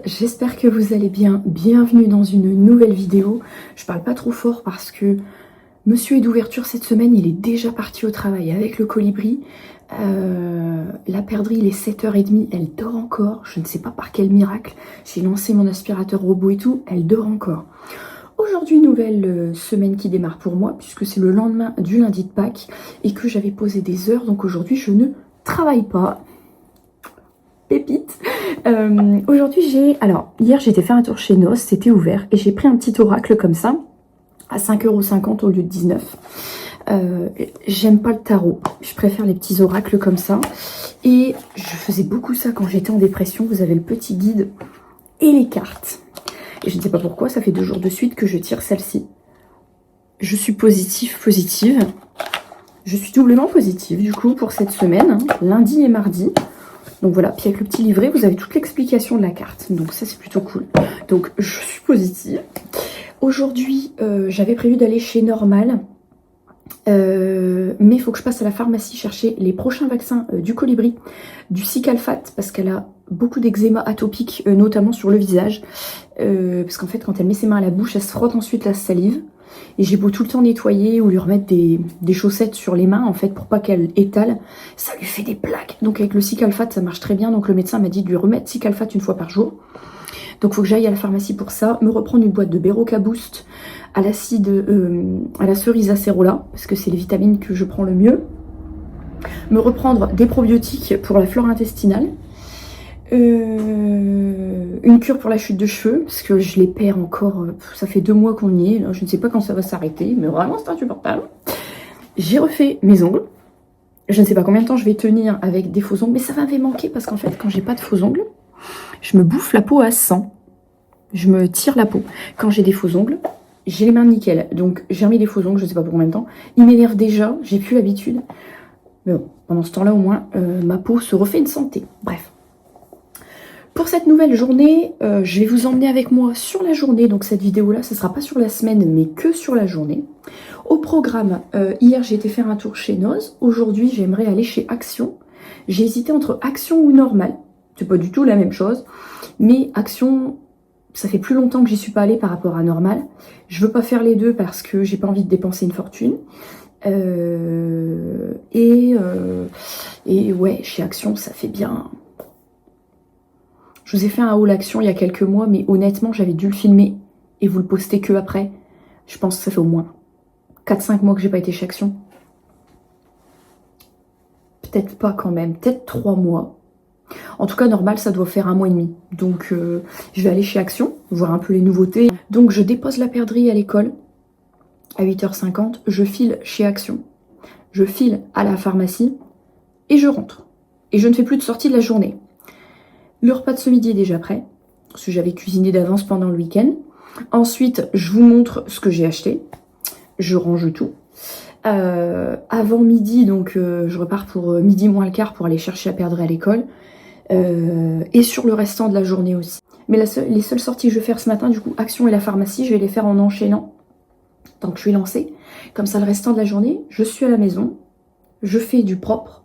j'espère que vous allez bien. Bienvenue dans une nouvelle vidéo. Je parle pas trop fort parce que monsieur est d'ouverture cette semaine, il est déjà parti au travail avec le colibri. La perdrix, il est 7h30, elle dort encore. Je ne sais pas par quel miracle. J'ai lancé mon aspirateur robot et tout, elle dort encore. Aujourd'hui, nouvelle semaine qui démarre pour moi puisque c'est le lendemain du lundi de Pâques et que j'avais posé des heures. Donc aujourd'hui, je ne travaille pas. Pépite. Aujourd'hui hier j'ai été faire un tour chez Nos, c'était ouvert et j'ai pris un petit oracle comme ça à 5,50 € au lieu de 19. J'aime pas le tarot, je préfère les petits oracles comme ça et je faisais beaucoup ça quand j'étais en dépression. Vous avez le petit guide et les cartes et je ne sais pas pourquoi ça fait 2 jours de suite que je tire celle-ci. Je suis positive, je suis doublement positive du coup pour cette semaine, hein, lundi et mardi. Donc voilà, puis avec le petit livret, vous avez toute l'explication de la carte. Donc ça, c'est plutôt cool. Donc je suis positive. Aujourd'hui, j'avais prévu d'aller chez Normal. Mais il faut que je passe à la pharmacie chercher les prochains vaccins du colibri, du Cicalfate, parce qu'elle a beaucoup d'eczéma atopique, notamment sur le visage. Parce qu'en fait, quand elle met ses mains à la bouche, elle se frotte ensuite la salive. Et j'ai beau tout le temps nettoyer ou lui remettre des chaussettes sur les mains, en fait, pour pas qu'elle étale, ça lui fait des plaques. Donc avec le Cicalfate, ça marche très bien. Donc le médecin m'a dit de lui remettre Cicalfate 1 fois par jour. Donc il faut que j'aille à la pharmacie pour ça, me reprendre une boîte de Beroca Boost à l'acide, à la cerise acérola, parce que c'est les vitamines que je prends le mieux. Me reprendre des probiotiques pour la flore intestinale. Une cure pour la chute de cheveux, parce que je les perds encore, ça fait 2 mois qu'on y est, là, je ne sais pas quand ça va s'arrêter, mais vraiment c'est insupportable. J'ai refait mes ongles, je ne sais pas combien de temps je vais tenir avec des faux ongles, mais ça m'avait manqué parce qu'en fait quand j'ai pas de faux ongles, je me bouffe la peau à 100, je me tire la peau. Quand j'ai des faux ongles, j'ai les mains nickel, donc j'ai remis des faux ongles, je ne sais pas pour combien de temps, ils m'énervent déjà, j'ai plus l'habitude, mais bon, pendant ce temps-là au moins, ma peau se refait une santé, bref. Pour cette nouvelle journée, je vais vous emmener avec moi sur la journée. Donc cette vidéo-là, ce ne sera pas sur la semaine, mais que sur la journée. Au programme, hier, j'ai été faire un tour chez Noz. Aujourd'hui, j'aimerais aller chez Action. J'ai hésité entre Action ou Normal. C'est pas du tout la même chose. Mais Action, ça fait plus longtemps que j'y suis pas allée par rapport à Normal. Je veux pas faire les deux parce que j'ai pas envie de dépenser une fortune. Et ouais, chez Action, ça fait bien... Je vous ai fait un haul action il y a quelques mois, mais honnêtement, j'avais dû le filmer et vous le poster que après. Je pense que ça fait au moins 4-5 mois que j'ai pas été chez Action. Peut-être pas quand même, peut-être 3 mois. En tout cas, Normal, ça doit faire 1 mois et demi. Donc, je vais aller chez Action, voir un peu les nouveautés. Donc, je dépose la perdrix à l'école à 8h50. Je file chez Action. Je file à la pharmacie et je rentre. Et je ne fais plus de sortie de la journée. Le repas de ce midi est déjà prêt, parce que j'avais cuisiné d'avance pendant le week-end. Ensuite, je vous montre ce que j'ai acheté. Je range tout. Avant midi, donc je repars pour midi moins le quart pour aller chercher à perdre à l'école. Et sur le restant de la journée aussi. Mais les seules sorties que je vais faire ce matin, du coup, Action et la pharmacie, je vais les faire en enchaînant. Tant que je suis lancée. Comme ça, le restant de la journée, je suis à la maison. Je fais du propre.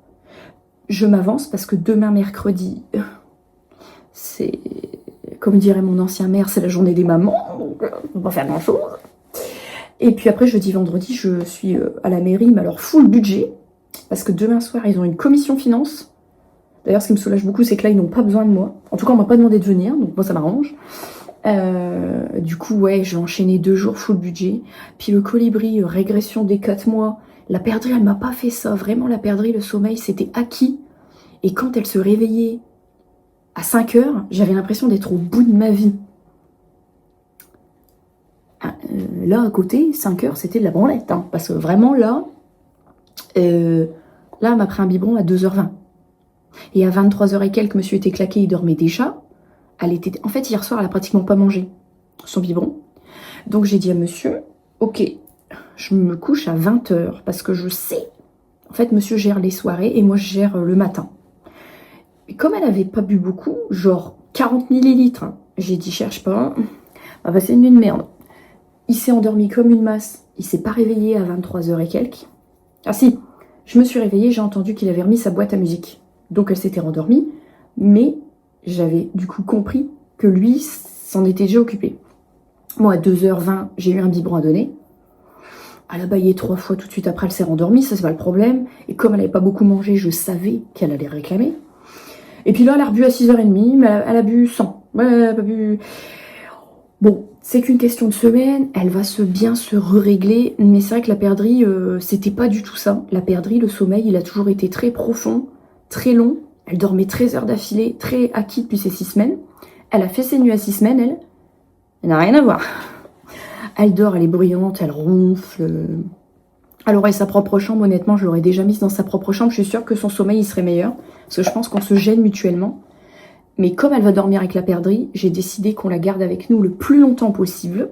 Je m'avance parce que demain, mercredi... C'est, comme dirait mon ancien maire, c'est la journée des mamans, donc on va pas faire grand chose. Et puis après, jeudi, vendredi, je suis à la mairie, mais alors full budget, parce que demain soir, ils ont une commission finance. D'ailleurs, ce qui me soulage beaucoup, c'est que là, ils n'ont pas besoin de moi. En tout cas, on m'a pas demandé de venir, donc moi, ça m'arrange. Du coup, ouais, j'ai enchaîné 2 jours full budget. Puis le colibri, régression des 4 mois. La perdrix, elle m'a pas fait ça. Vraiment, la perdrix, le sommeil, c'était acquis. Et quand elle se réveillait à 5h, j'avais l'impression d'être au bout de ma vie. Là, à côté, 5h, c'était de la branlette. Hein, parce que vraiment, là, elle m'a pris un biberon à 2h20. Et à 23h et quelques, monsieur était claqué, il dormait déjà. En fait, hier soir, elle a pratiquement pas mangé son biberon. Donc, j'ai dit à monsieur, ok, je me couche à 20h. Parce que je sais, en fait, monsieur gère les soirées et moi, je gère le matin. Et comme elle avait pas bu beaucoup, genre 40 millilitres, hein, j'ai dit cherche pas, on va passer une nuit de merde. Il s'est endormi comme une masse, il s'est pas réveillé à 23h et quelques. Ah si, je me suis réveillée, j'ai entendu qu'il avait remis sa boîte à musique. Donc elle s'était rendormie, mais j'avais du coup compris que lui s'en était déjà occupé. Moi, à 2h20, j'ai eu un biberon à donner. Elle a bâillé 3 fois tout de suite après, elle s'est rendormie, ça c'est pas le problème. Et comme elle n'avait pas beaucoup mangé, je savais qu'elle allait réclamer. Et puis là, elle a rebu à 6h30, mais elle a bu 100. Ouais, elle a pas bu... Bon, c'est qu'une question de semaine, elle va bien se régler, mais c'est vrai que la perdrix, c'était pas du tout ça. La perdrix, le sommeil, il a toujours été très profond, très long. Elle dormait 13 heures d'affilée, très acquis depuis ses 6 semaines. Elle a fait ses nuits à 6 semaines, elle. Elle n'a rien à voir. Elle dort, elle est bruyante, elle ronfle. Elle aurait sa propre chambre, honnêtement, je l'aurais déjà mise dans sa propre chambre. Je suis sûre que son sommeil, il serait meilleur. Parce que je pense qu'on se gêne mutuellement. Mais comme elle va dormir avec la perdrix, j'ai décidé qu'on la garde avec nous le plus longtemps possible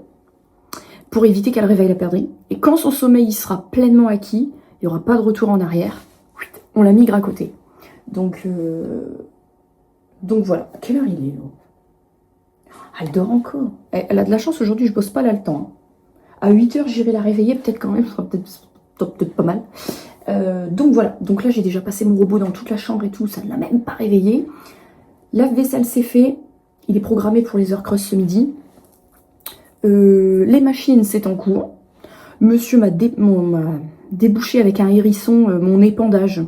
pour éviter qu'elle réveille la perdrix. Et quand son sommeil il sera pleinement acquis, il n'y aura pas de retour en arrière, on la migre à côté. Donc voilà. Quelle heure il est là? Elle dort encore. Elle a de la chance aujourd'hui, je bosse pas là le temps. À 8h, j'irai la réveiller, peut-être quand même, ce sera peut-être pas mal. Donc voilà. Donc là, j'ai déjà passé mon robot dans toute la chambre et tout, ça ne l'a même pas réveillée. Lave-vaisselle c'est fait, il est programmé pour les heures creuses ce midi. Les machines c'est en cours. Monsieur m'a débouché avec un hérisson mon épandage,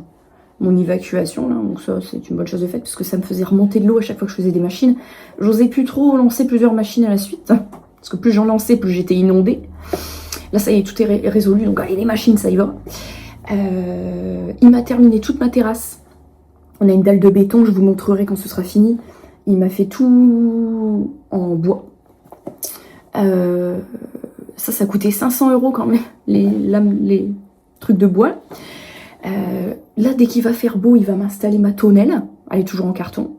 mon évacuation là, donc ça c'est une bonne chose de faite parce que ça me faisait remonter de l'eau à chaque fois que je faisais des machines. J'osais plus trop lancer plusieurs machines à la suite, parce que plus j'en lançais, plus j'étais inondée. Là ça y est, tout est résolu, donc allez les machines ça y va. Il m'a terminé toute ma terrasse. On a une dalle de béton, je vous montrerai quand ce sera fini. Il m'a fait tout en bois. Ça coûtait 500 € quand même, les trucs de bois. Là, dès qu'il va faire beau, il va m'installer ma tonnelle. Elle est toujours en carton.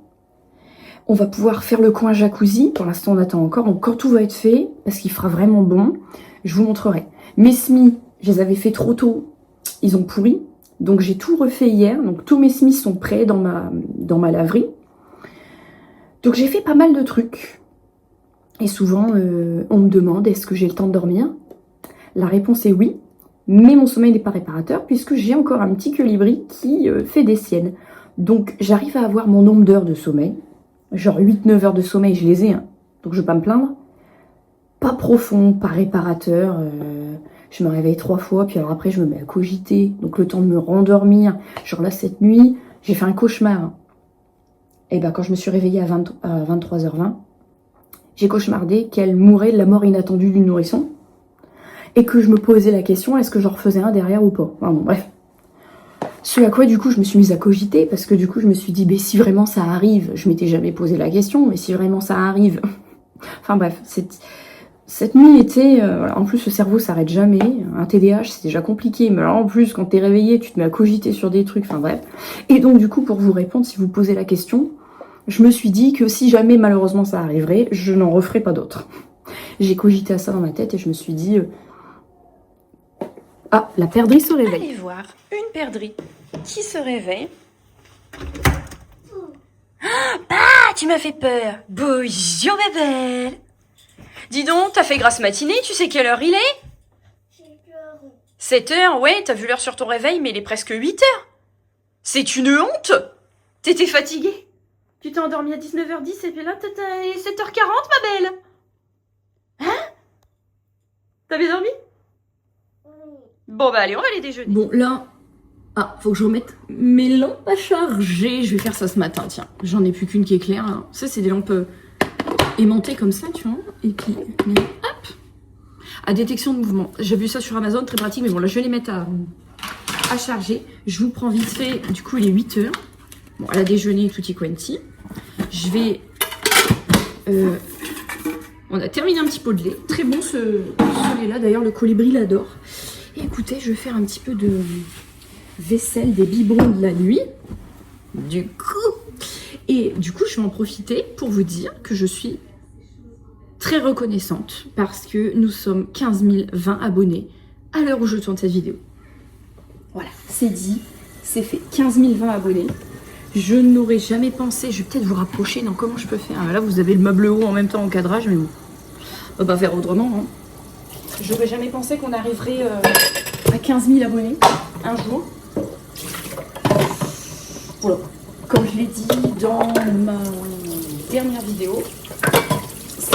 On va pouvoir faire le coin jacuzzi. Pour l'instant, on attend encore. Donc, quand tout va être fait, parce qu'il fera vraiment bon, je vous montrerai. Mes semis, je les avais fait trop tôt. Ils ont pourri. Donc j'ai tout refait hier, donc tous mes semis sont prêts dans ma laverie. Donc j'ai fait pas mal de trucs. Et souvent, on me demande, est-ce que j'ai le temps de dormir? La réponse est oui, mais mon sommeil n'est pas réparateur, puisque j'ai encore un petit colibri qui fait des siennes. Donc j'arrive à avoir mon nombre d'heures de sommeil. Genre 8-9 heures de sommeil, je les ai, hein, donc je ne vais pas me plaindre. Pas profond, pas réparateur... Je me réveille 3 fois, puis alors après je me mets à cogiter, donc le temps de me rendormir. Genre là cette nuit, j'ai fait un cauchemar. Et ben quand je me suis réveillée à 23h20, j'ai cauchemardé qu'elle mourait de la mort inattendue d'une nourrisson. Et que je me posais la question, est-ce que j'en refaisais un derrière ou pas? Enfin bon, bref. Ce à quoi du coup je me suis mise à cogiter, parce que du coup je me suis dit, ben, si vraiment ça arrive, je m'étais jamais posé la question, mais si vraiment ça arrive... Enfin bref, cette nuit était... en plus, le cerveau s'arrête jamais. Un TDAH, c'est déjà compliqué. Mais alors, en plus, quand t'es réveillé, tu te mets à cogiter sur des trucs. Enfin, bref. Et donc, du coup, pour vous répondre, si vous posez la question, je me suis dit que si jamais, malheureusement, ça arriverait, je n'en referai pas d'autres. J'ai cogité à ça dans ma tête et je me suis dit... Ah, la perdrix se réveille. Allez voir une perdrix qui se réveille. Ah, tu m'as fait peur. Bonjour, bébé. Dis donc, t'as fait grasse matinée, tu sais quelle heure il est? 7 heures, ouais, t'as vu l'heure sur ton réveil, mais il est presque 8 heures. C'est une honte. T'étais fatiguée. Tu t'es endormie à 19h10 et puis là, t'as 7h40, ma belle. Hein? T'as bien dormi? Bon, bah allez, on va aller déjeuner. Bon, là... Ah, faut que je remette mes lampes à charger. Je vais faire ça ce matin, tiens. J'en ai plus qu'une qui est claire, là. Ça, c'est des lampes... aimantées comme ça, tu vois, et puis hop, à détection de mouvement. J'ai vu ça sur Amazon, très pratique, mais bon là je vais les mettre à charger. Je vous prends vite fait, du coup il est 8h. Bon, elle a déjeuné tutti quanti. Je vais... on a terminé un petit pot de lait, très bon ce lait là, d'ailleurs le colibri l'adore. Et écoutez, je vais faire un petit peu de vaisselle des biberons de la nuit. Du coup, je vais en profiter pour vous dire que je suis très reconnaissante parce que nous sommes 15 020 abonnés à l'heure où je tourne cette vidéo. Voilà, c'est dit, c'est fait. 15 020 abonnés. Je n'aurais jamais pensé, je vais peut-être vous rapprocher, non, comment je peux faire? Là, vous avez le meuble haut en même temps en cadrage, mais bon, on va pas faire autrement. Hein. J'aurais jamais pensé qu'on arriverait à 15 000 abonnés un jour. Voilà. Comme je l'ai dit dans ma dernière vidéo,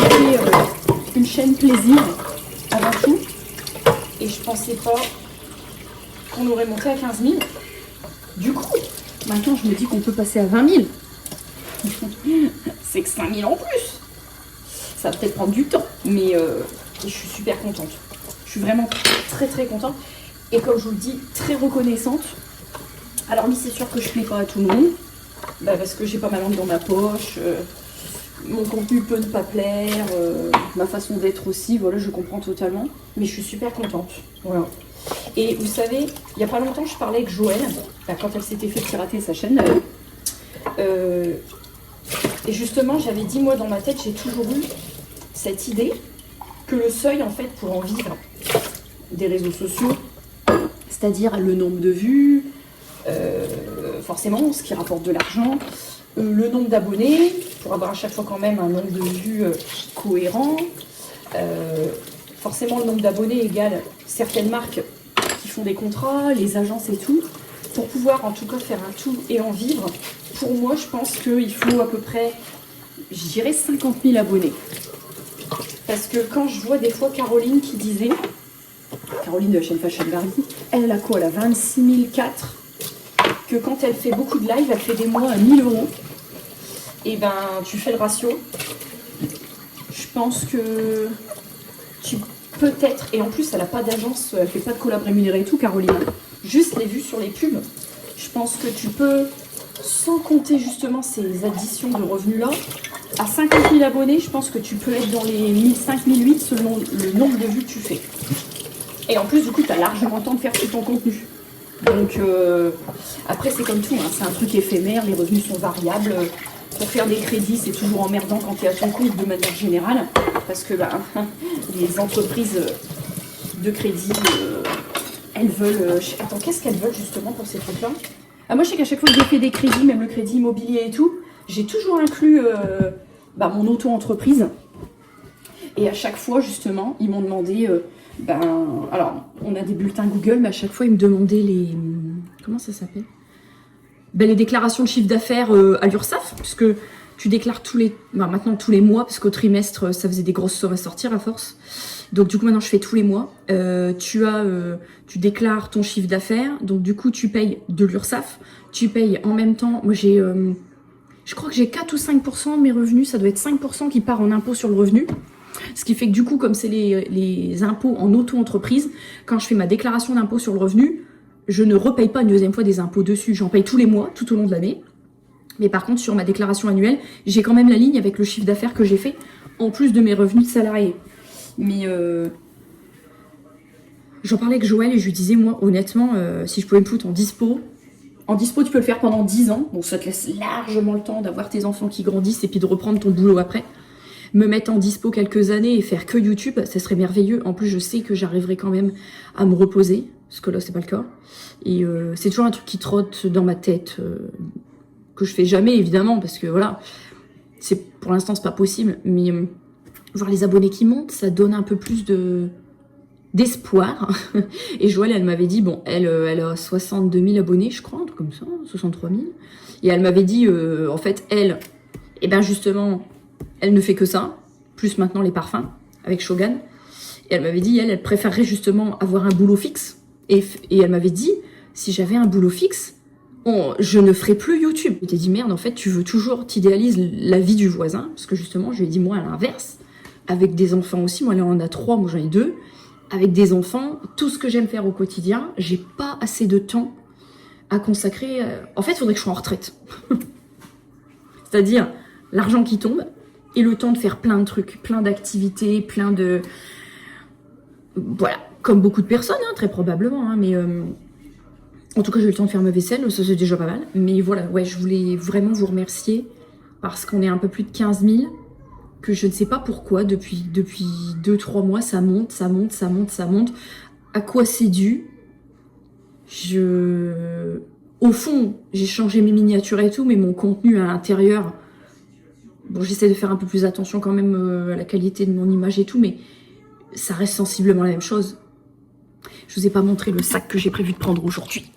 fait une chaîne plaisir avant tout. Et je pensais pas qu'on aurait monté à 15 000. Du coup, maintenant je me dis qu'on peut passer à 20 000. C'est que 5 000 en plus. Ça va peut-être prendre du temps, mais je suis super contente. Je suis vraiment très très contente. Et comme je vous le dis, très reconnaissante. Alors oui, c'est sûr que je plais pas à tout le monde. Parce que j'ai pas ma langue dans ma poche. Mon contenu peut ne pas plaire. Ma façon d'être aussi. Voilà, je comprends totalement. Mais je suis super contente. Voilà. Et vous savez, il n'y a pas longtemps, je parlais avec Joël. Quand elle s'était fait pirater sa chaîne. Et justement, j'avais dit, moi, dans ma tête, j'ai toujours eu cette idée que le seuil, en fait, pour en vivre des réseaux sociaux, c'est-à-dire le nombre de vues, forcément, ce qui rapporte de l'argent, le nombre d'abonnés, pour avoir à chaque fois quand même un nombre de vues cohérent, forcément le nombre d'abonnés égale certaines marques qui font des contrats, les agences et tout, pour pouvoir en tout cas faire un tout et en vivre. Pour moi, je pense qu'il faut à peu près, je dirais 50 000 abonnés. Parce que quand je vois des fois Caroline qui disait, Caroline de la chaîne Fashion Barbie, elle a quoi? Elle a 26 004. Que quand elle fait beaucoup de live, elle fait des mois à 1 000 €. Et ben, tu fais le ratio. Je pense que tu peut-être, et en plus elle n'a pas d'agence, elle fait pas de collab rémunéré et tout, Caroline. Juste les vues sur les pubs. Je pense que tu peux, sans compter justement ces additions de revenus-là, à 50 000 abonnés, je pense que tu peux être dans les 1005, 1008 selon le nombre de vues que tu fais. Et en plus, du coup, tu as largement le temps de faire tout ton contenu. Donc, après, c'est comme tout, hein, c'est un truc éphémère, les revenus sont variables. Pour faire des crédits, c'est toujours emmerdant quand tu es à ton compte de manière générale. Parce que les entreprises de crédit, elles veulent... Attends, qu'est-ce qu'elles veulent justement pour ces trucs-là? Moi, je sais qu'à chaque fois que j'ai fait des crédits, même le crédit immobilier et tout, j'ai toujours inclus mon auto-entreprise. Et à chaque fois, justement, ils m'ont demandé... alors, on a des bulletins Google, mais à chaque fois, ils me demandaient les... Comment ça s'appelle? Les déclarations de chiffre d'affaires à l'URSSAF, puisque tu déclares maintenant tous les mois, parce qu'au trimestre, ça faisait des grosses sommes à sortir à force. Donc du coup, maintenant, je fais tous les mois. Tu déclares ton chiffre d'affaires, donc du coup, tu payes de l'URSSAF. Tu payes en même temps... Moi, je crois que j'ai 4 ou 5% de mes revenus, ça doit être 5% qui part en impôt sur le revenu. Ce qui fait que du coup, comme c'est les impôts en auto-entreprise, quand je fais ma déclaration d'impôt sur le revenu, je ne repaye pas une deuxième fois des impôts dessus. J'en paye tous les mois, tout au long de l'année. Mais par contre, sur ma déclaration annuelle, j'ai quand même la ligne avec le chiffre d'affaires que j'ai fait, en plus de mes revenus de salarié. Mais j'en parlais avec Joël et je lui disais, moi, honnêtement, si je pouvais me foutre en dispo, tu peux le faire pendant 10 ans. Donc ça te laisse largement le temps d'avoir tes enfants qui grandissent et puis de reprendre ton boulot après. Me mettre en dispo quelques années et faire que YouTube, ça serait merveilleux. En plus, je sais que j'arriverai quand même à me reposer, parce que là, c'est pas le cas. Et c'est toujours un truc qui trotte dans ma tête, que je fais jamais, évidemment, parce que voilà, pour l'instant, c'est pas possible. Mais voir les abonnés qui montent, ça donne un peu plus d'espoir. Et Joël, elle m'avait dit, bon, elle a 62 000 abonnés, je crois, un truc comme ça, 63 000. Et elle m'avait dit, en fait, justement... Elle ne fait que ça, plus maintenant les parfums, avec Shogun. Et elle m'avait dit, elle préférerait justement avoir un boulot fixe. Et elle m'avait dit, si j'avais un boulot fixe, je ne ferais plus YouTube. Je t'ai dit, merde, en fait, t'idéalises la vie du voisin. Parce que justement, je lui ai dit, moi, à l'inverse, avec des enfants aussi, moi, elle en a 3, moi, j'en ai 2. Avec des enfants, tout ce que j'aime faire au quotidien, j'ai pas assez de temps à consacrer. En fait, il faudrait que je sois en retraite. C'est-à-dire, l'argent qui tombe, et le temps de faire plein de trucs, plein d'activités, plein de... Voilà, comme beaucoup de personnes, hein, très probablement, hein, mais... En tout cas, j'ai eu le temps de faire ma vaisselle, ça c'est déjà pas mal. Mais voilà, ouais, je voulais vraiment vous remercier, parce qu'on est un peu plus de 15 000, que je ne sais pas pourquoi, depuis 2-3 mois, ça monte, ça monte, ça monte, ça monte. À quoi c'est dû? Au fond, j'ai changé mes miniatures et tout, mais mon contenu à l'intérieur... Bon, j'essaie de faire un peu plus attention quand même à la qualité de mon image et tout, mais ça reste sensiblement la même chose. Je vous ai pas montré le sac que j'ai prévu de prendre aujourd'hui.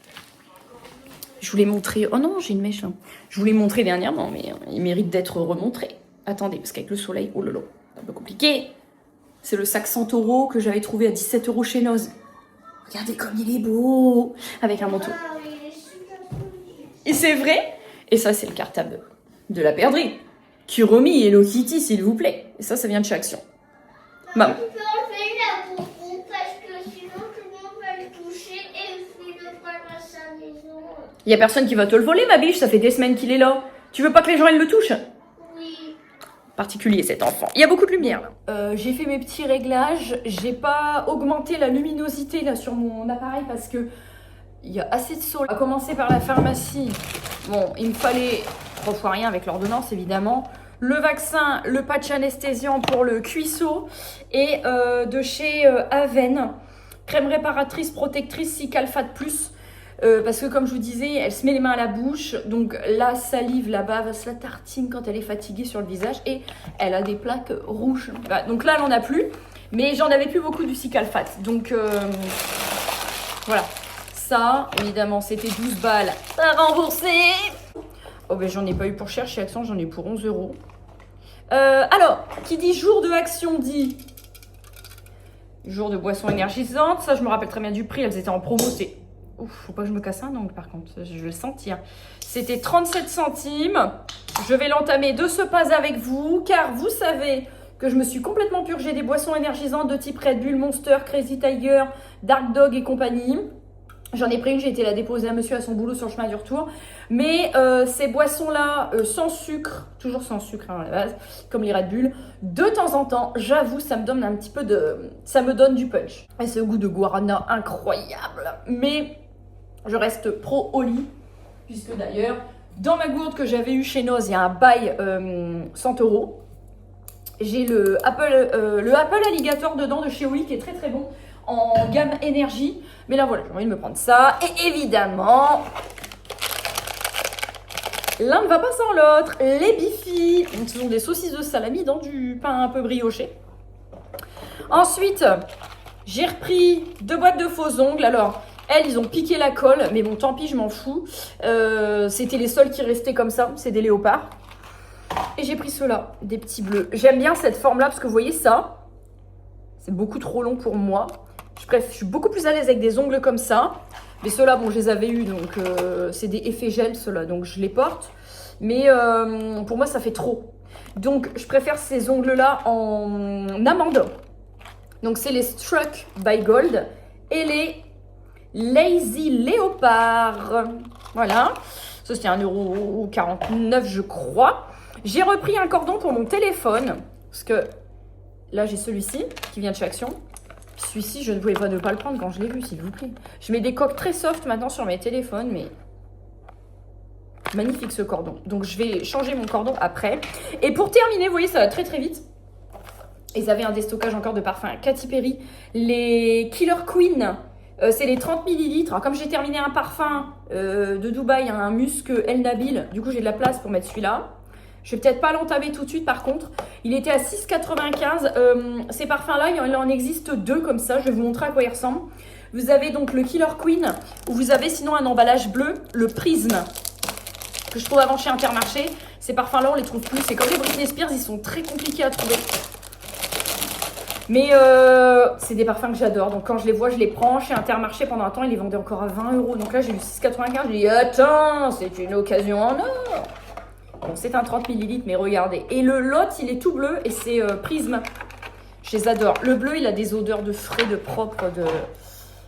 Je voulais montrer... Oh non, j'ai une mèche là. Je voulais montrer dernièrement, mais il mérite d'être remontré. Attendez, parce qu'avec le soleil... Oh là là. Un peu compliqué. C'est le sac 100 € que j'avais trouvé à 17 € chez Noz. Regardez comme il est beau. Avec un manteau. Et c'est vrai. Et ça, c'est le cartable de la perdrix. Kuromi et Hello Kitty, s'il vous plaît. Et ça vient de chez Action. Maman. Tu peux enlever la bonbon parce que sinon tout le monde va le toucher et il ne va pas à sa maison. Il y a personne qui va te le voler, ma biche. Ça fait des semaines qu'il est là. Tu veux pas que les gens ils le touchent? Oui. Particulier cet enfant. Il y a beaucoup de lumière là. J'ai fait mes petits réglages. J'ai pas augmenté la luminosité là sur mon appareil parce que il y a assez de soleil. On va commencer par la pharmacie. Bon, il me fallait 3 fois rien avec l'ordonnance évidemment. Le vaccin, le patch anesthésiant pour le cuisseau et de chez Aven, crème réparatrice protectrice Cicalfate Plus. Parce que comme je vous disais, elle se met les mains à la bouche, donc la salive, la bave, se la tartine quand elle est fatiguée sur le visage et elle a des plaques rouges. Bah, donc là, elle n'en a plus, mais j'en avais plus beaucoup du Cicalfate. Donc voilà, ça, évidemment, c'était 12 balles à rembourser. Oh ben j'en ai pas eu pour cher chez Action, j'en ai eu pour 11 €. Alors, qui dit jour de Action dit jour de boisson énergisante. Ça, je me rappelle très bien du prix, elles étaient en promo, c'est... Ouf, faut pas que je me casse un ongle par contre, je vais le sentir. C'était 37 centimes. Je vais l'entamer de ce pas avec vous, car vous savez que je me suis complètement purgée des boissons énergisantes de type Red Bull, Monster, Crazy Tiger, Dark Dog et compagnie. J'en ai pris une, j'ai été la déposer à monsieur à son boulot sur le chemin du retour. Mais ces boissons-là, sans sucre, toujours sans sucre hein, à la base, comme les Red Bull, de temps en temps, j'avoue, ça me donne un petit peu de... Ça me donne du punch. Et ce goût de guarana incroyable. Mais je reste pro au lit, puisque d'ailleurs, dans ma gourde que j'avais eue chez Noz, il y a un bail 100 €. J'ai le Apple Alligator dedans de chez Oli qui est très très bon en gamme énergie. Mais là voilà, j'ai envie de me prendre ça. Et évidemment, l'un ne va pas sans l'autre. Les Bifi. Donc ce sont des saucisses de salami dans du pain un peu brioché. Ensuite, j'ai repris 2 boîtes de faux ongles. Alors, elles, ils ont piqué la colle. Mais bon, tant pis, je m'en fous. C'était les seuls qui restaient comme ça. C'est des léopards. Et j'ai pris ceux-là, des petits bleus. J'aime bien cette forme-là parce que vous voyez ça, c'est beaucoup trop long pour moi. Je suis beaucoup plus à l'aise avec des ongles comme ça. Mais ceux-là, bon, je les avais eus, donc c'est des effets gel, ceux-là, donc je les porte. Mais pour moi, ça fait trop. Donc, je préfère ces ongles-là en amande. Donc, c'est les Struck by Gold et les Lazy Léopard. Voilà. Ça, c'était 1,49 €, je crois. J'ai repris un cordon pour mon téléphone. Parce que là, j'ai celui-ci qui vient de chez Action. Celui-ci, je ne pouvais pas ne pas le prendre quand je l'ai vu, s'il vous plaît. Je mets des coques très soft maintenant sur mes téléphones, mais magnifique ce cordon. Donc, je vais changer mon cordon après. Et pour terminer, vous voyez, ça va très très vite. Ils avaient un déstockage encore de parfums Katy Perry. Les Killer Queen, c'est les 30 ml. Alors, comme j'ai terminé un parfum de Dubaï, un musc El Nabil, du coup, j'ai de la place pour mettre celui-là. Je vais peut-être pas l'entamer tout de suite par contre. Il était à 6,95 €. Ces parfums-là, il en existe 2 comme ça. Je vais vous montrer à quoi ils ressemblent. Vous avez donc le Killer Queen, ou vous avez sinon un emballage bleu, le Prisme, que je trouve avant chez Intermarché. Ces parfums-là, on les trouve plus. C'est comme les Britney Spears, ils sont très compliqués à trouver. Mais c'est des parfums que j'adore. Donc quand je les vois, je les prends. Chez Intermarché, pendant un temps, ils les vendaient encore à 20 €. Donc là, j'ai eu 6,95 €. J'ai dit, attends, c'est une occasion en or. Bon, c'est un 30 ml, mais regardez. Et le lot, il est tout bleu et c'est Prisme. Je les adore. Le bleu, il a des odeurs de frais, de propre, de...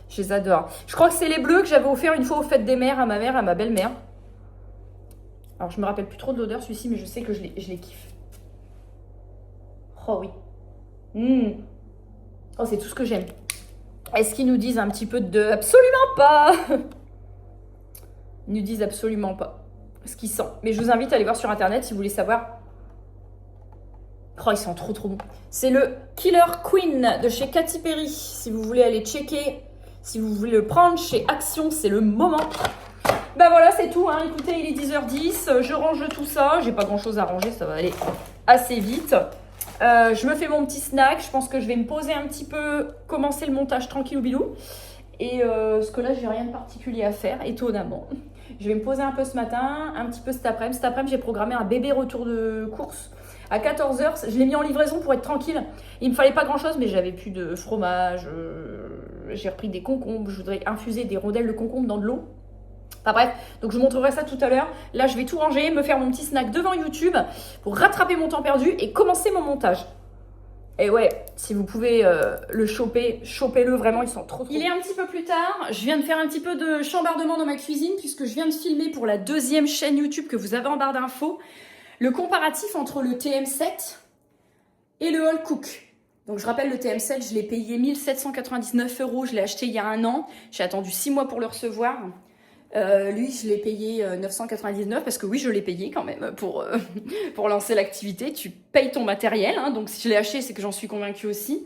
Je les adore. Je crois que c'est les bleus que j'avais offert une fois aux fêtes des mères à ma mère, à ma belle-mère. Alors, je me rappelle plus trop de l'odeur, celui-ci, mais je sais que je les kiffe. Oh oui. Oh, c'est tout ce que j'aime. Est-ce qu'ils nous disent un petit peu de... Absolument pas. Ils nous disent absolument pas ce qu'il sent. Mais je vous invite à aller voir sur internet si vous voulez savoir. Oh, ils sont trop trop bons. C'est le Killer Queen de chez Katy Perry. Si vous voulez aller checker, si vous voulez le prendre chez Action, c'est le moment. Ben voilà, c'est tout. Hein. Écoutez, il est 10h10. Je range tout ça. J'ai pas grand chose à ranger, ça va aller assez vite. Je me fais mon petit snack. Je pense que je vais me poser un petit peu, commencer le montage tranquille ou bilou. Et parce que là, j'ai rien de particulier à faire, étonnamment. Je vais me poser un peu ce matin, un petit peu cet après-midi. Cet après-midi, j'ai programmé un bébé retour de course À 14h, je l'ai mis en livraison pour être tranquille. Il me fallait pas grand-chose, mais j'avais plus de fromage. J'ai repris des concombres. Je voudrais infuser des rondelles de concombre dans de l'eau. Enfin bref, donc je vous montrerai ça tout à l'heure. Là, je vais tout ranger, me faire mon petit snack devant YouTube pour rattraper mon temps perdu et commencer mon montage. Et ouais, si vous pouvez le choper, chopez-le, vraiment, ils sont trop. Il est un petit peu plus tard, je viens de faire un petit peu de chambardement dans ma cuisine puisque je viens de filmer pour la deuxième chaîne YouTube que vous avez en barre d'infos le comparatif entre le TM7 et le All Cook. Donc je rappelle, le TM7, je l'ai payé 1 799 €, je l'ai acheté il y a 1 an, j'ai attendu 6 mois pour le recevoir. Lui, je l'ai payé 999 parce que oui, je l'ai payé quand même pour lancer l'activité. Tu payes ton matériel, hein, donc si je l'ai acheté, c'est que j'en suis convaincue aussi.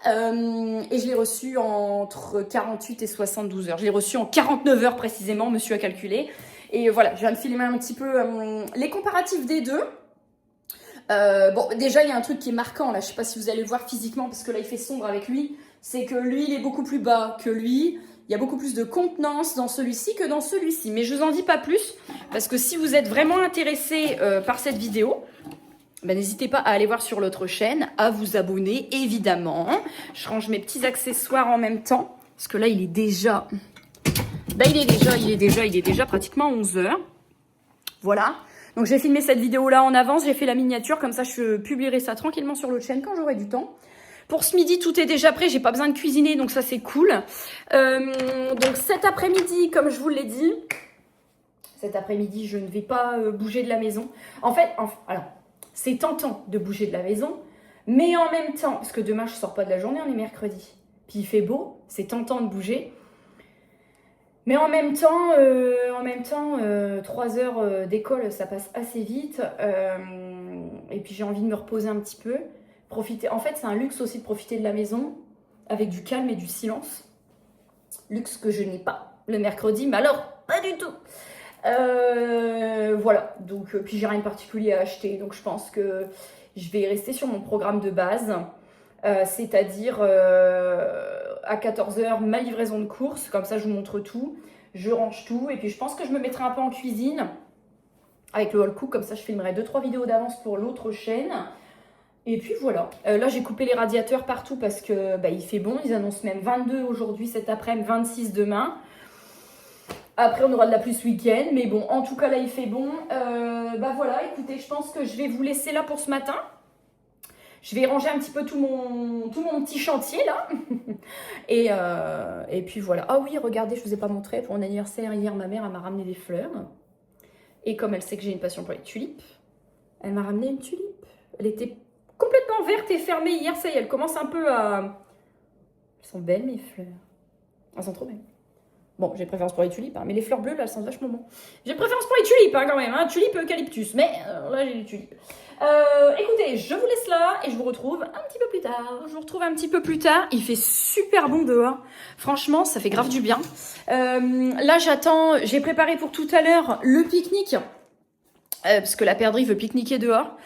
Et je l'ai reçu entre 48 et 72 heures. Je l'ai reçu en 49 heures précisément, monsieur a calculé. Et voilà, je viens de filmer un petit peu les comparatifs des deux. Bon, déjà, il y a un truc qui est marquant, là, je sais pas si vous allez le voir physiquement, parce que là, il fait sombre avec lui. C'est que lui, il est beaucoup plus bas que lui. Il y a beaucoup plus de contenance dans celui-ci que dans celui-ci. Mais je vous en dis pas plus, parce que si vous êtes vraiment intéressé par cette vidéo, ben, n'hésitez pas à aller voir sur l'autre chaîne, à vous abonner, évidemment. Je range mes petits accessoires en même temps, parce que là, il est déjà... Ben, il est déjà pratiquement 11 h. Voilà. Donc, j'ai filmé cette vidéo-là en avance, j'ai fait la miniature, comme ça, je publierai ça tranquillement sur l'autre chaîne quand j'aurai du temps. Pour ce midi, tout est déjà prêt, j'ai pas besoin de cuisiner, donc ça c'est cool. Donc cet après-midi, comme je vous l'ai dit, cet après-midi, je ne vais pas bouger de la maison. En fait, alors, c'est tentant de bouger de la maison, mais en même temps, parce que demain je sors pas de la journée, on est mercredi, puis il fait beau, c'est tentant de bouger. Mais en même temps, 3 heures d'école, ça passe assez vite. Et puis j'ai envie de me reposer un petit peu. Profiter. En fait, c'est un luxe aussi de profiter de la maison avec du calme et du silence. Luxe que je n'ai pas le mercredi, mais alors pas du tout. Voilà. Donc, puis j'ai rien de particulier à acheter, donc je pense que je vais rester sur mon programme de base, c'est-à-dire à 14 h ma livraison de courses. Comme ça, je vous montre tout, je range tout, et puis je pense que je me mettrai un peu en cuisine avec le All Cook. Comme ça, je filmerai 2-3 vidéos d'avance pour l'autre chaîne. Et puis voilà, là j'ai coupé les radiateurs partout parce que bah, il fait bon, ils annoncent même 22 aujourd'hui, cet après-midi, 26 demain. Après on aura de la pluie ce week-end, mais bon, en tout cas là il fait bon. Bah voilà, écoutez, je pense que je vais vous laisser là pour ce matin. Je vais ranger un petit peu tout mon petit chantier là. Et puis voilà. Ah oui, regardez, je ne vous ai pas montré, pour mon anniversaire hier, ma mère elle m'a ramené des fleurs. Et comme elle sait que j'ai une passion pour les tulipes, elle m'a ramené une tulipe. Elle était complètement verte et fermée hier, ça y est, elle commence un peu à... Elles sont belles mes fleurs. Elles sont trop belles. Bon, j'ai préférence pour les tulipes, hein, mais les fleurs bleues, là, elles sentent vachement bon. J'ai préférence pour les tulipes, hein, quand même, hein, tulipes eucalyptus, mais là, j'ai des tulipes. Écoutez, je vous laisse là et je vous retrouve un petit peu plus tard. Je vous retrouve un petit peu plus tard, il fait super bon dehors. Franchement, ça fait grave du bien. Là, j'attends, j'ai préparé pour tout à l'heure le pique-nique, parce que la perdrix veut pique-niquer dehors.